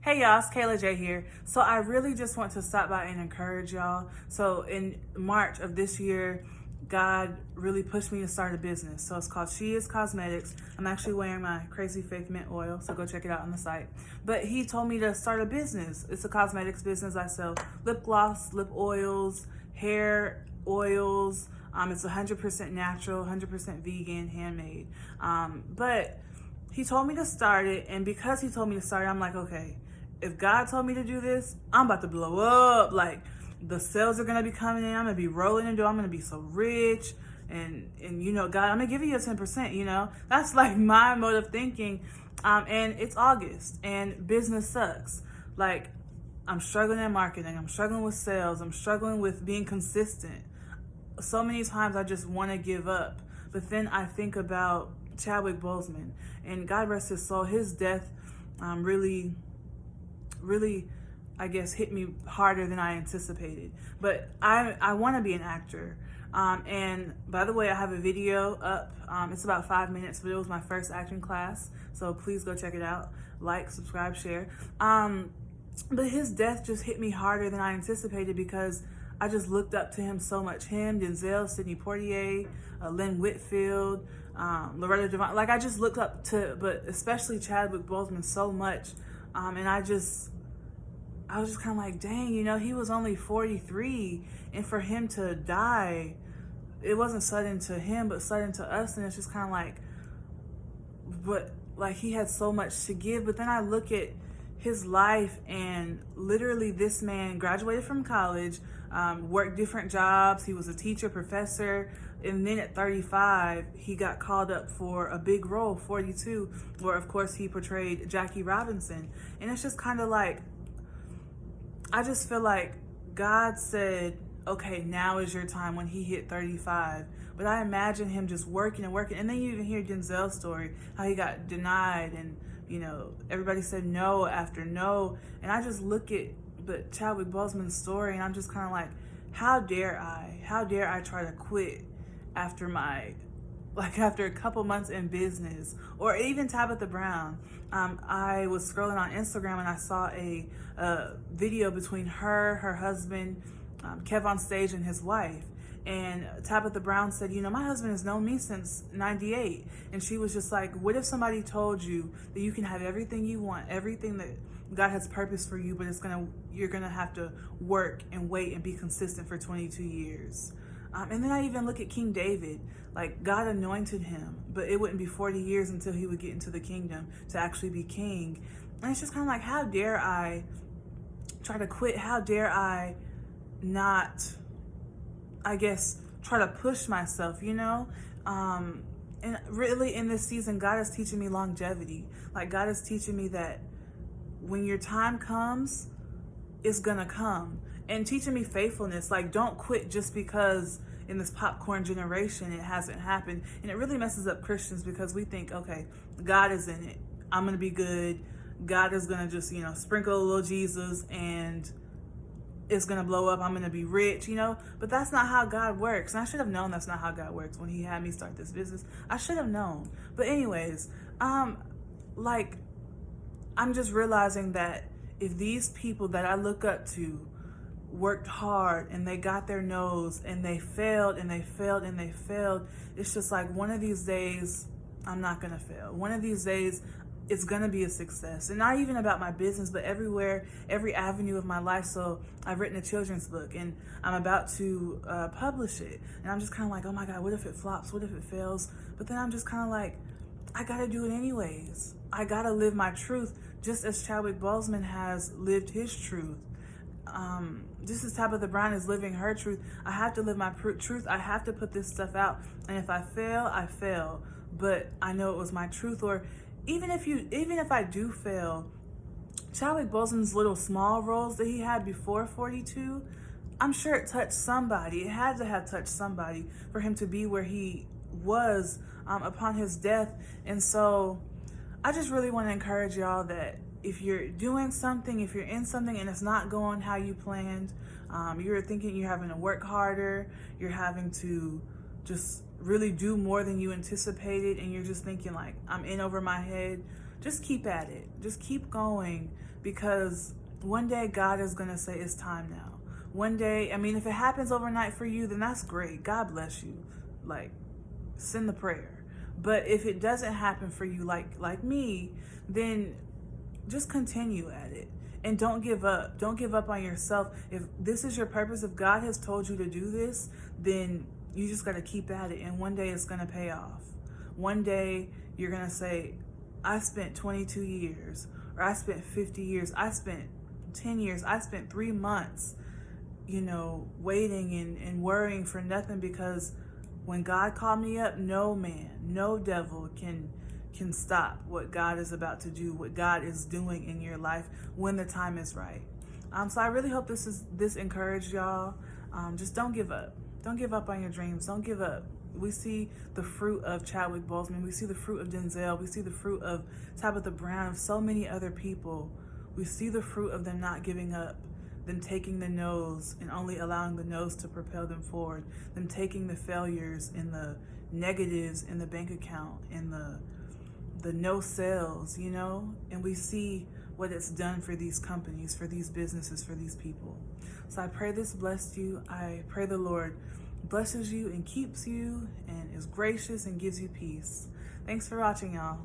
Hey y'all, it's Kayla J here. So I really just want to stop by and encourage y'all. So in March of this year, God really pushed me to start a business. So it's called She Is Cosmetics. I'm actually wearing my Crazy Faith Mint oil, so go check it out on the site. But he told me to start a business. It's a cosmetics business. I sell lip gloss, lip oils, hair oils. It's 100% natural, 100% vegan, handmade. But he told me to start it, and because he told me to start it, I'm like, okay, if God told me to do this, I'm about to blow up. Like, the sales are gonna be coming in. I'm gonna be rolling into. I'm gonna be so rich, and you know, God, I'm gonna give you a 10%. You know, that's like my mode of thinking. And it's August, and business sucks. Like, I'm struggling in marketing. I'm struggling with sales. I'm struggling with being consistent. So many times I just want to give up, but then I think about Chadwick Boseman, and God rest his soul. His death really, I guess, hit me harder than I anticipated. But I want to be an actor. And by the way, I have a video up. It's about 5 minutes, but it was my first acting class. So please go check it out. Like, subscribe, share. But his death just hit me harder than I anticipated because I just looked up to him so much. Him, Denzel, Sidney Poitier, Lynn Whitfield, Loretta Devine. Like, I just looked up to, but especially Chadwick Boseman so much. And I was just kind of like, dang, you know, he was only 43. And for him to die, it wasn't sudden to him, but sudden to us. And it's just kind of like, but like, he had so much to give. But then I look at his life, and literally this man graduated from college, worked different jobs. He was a teacher, professor, and then at 35 he got called up for a big role, 42, where of course he portrayed Jackie Robinson. And it's just kind of like, I just feel like God said, okay, now is your time, when he hit 35. But I imagine him just working and working. And then you even hear Denzel's story, how he got denied, and you know, everybody said no after no. And I just look at but Chadwick Boseman's story, and I'm just kind of like, how dare I try to quit after after a couple months in business. Or even Tabitha Brown. I was scrolling on Instagram, and I saw a video between her husband, Kev on Stage, and his wife. And Tabitha Brown said, you know, my husband has known me since 98. And she was just like, what if somebody told you that you can have everything you want, everything that God has purpose for you, but you're gonna have to work and wait and be consistent for 22 years. And then I even look at King David. Like, God anointed him, but it wouldn't be 40 years until he would get into the kingdom to actually be king. And it's just kind of like, how dare I try to quit? How dare I not, I guess, try to push myself, you know? And really in this season, God is teaching me longevity. Like, God is teaching me that when your time comes, it's gonna come. And teaching me faithfulness. Like, don't quit just because in this popcorn generation it hasn't happened. And it really messes up Christians because we think, okay, God is in it, I'm gonna be good, God is gonna just, you know, sprinkle a little Jesus and it's gonna blow up, I'm gonna be rich, you know. But that's not how God works. And I should have known that's not how God works when he had me start this business. I should have known. But anyways, like, I'm just realizing that if these people that I look up to worked hard and they got their nose and they failed and they failed and they failed, it's just like, one of these days I'm not gonna fail. One of these days it's gonna be a success. And not even about my business, but everywhere, every avenue of my life. So I've written a children's book, and I'm about to publish it. And I'm just kind of like, oh my God, what if it flops? What if it fails? But then I'm just kind of like, I gotta do it anyways. I gotta live my truth, just as Chadwick Boseman has lived his truth. Just as Tabitha Brown is living her truth, I have to live my truth. I have to put this stuff out. And if I fail, I fail. But I know it was my truth. Or even if I do fail, Chadwick Boseman's little small roles that he had before 42, I'm sure it touched somebody. It had to have touched somebody for him to be where he was upon his death. And so I just really want to encourage y'all that if you're doing something, if you're in something and it's not going how you planned, you're thinking you're having to work harder, you're having to just really do more than you anticipated, and you're just thinking like, I'm in over my head, just keep at it. Just keep going. because one day God is going to say it's time now. One day, I mean, if it happens overnight for you, then that's great. God bless you. Like, send the prayer. But if it doesn't happen for you like me, then just continue at it. And don't give up. Don't give up on yourself. If this is your purpose, if God has told you to do this, then you just got to keep at it. And one day it's going to pay off. One day you're going to say, I spent 22 years, or I spent 50 years, I spent 10 years, I spent 3 months, waiting and worrying for nothing, because when God called me up, no man, no devil can stop what God is about to do, what God is doing in your life when the time is right. So I really hope this encouraged y'all. Just don't give up. Don't give up on your dreams. Don't give up. We see the fruit of Chadwick Boseman. We see the fruit of Denzel. We see the fruit of Tabitha Brown, of so many other people. We see the fruit of them not giving up, them taking the no's and only allowing the no's to propel them forward, them taking the failures and the negatives in the bank account and the no sales, and we see what it's done for these companies, for these businesses, for these people. So I pray this blessed you. I pray the Lord blesses you and keeps you and is gracious and gives you peace. Thanks for watching, y'all.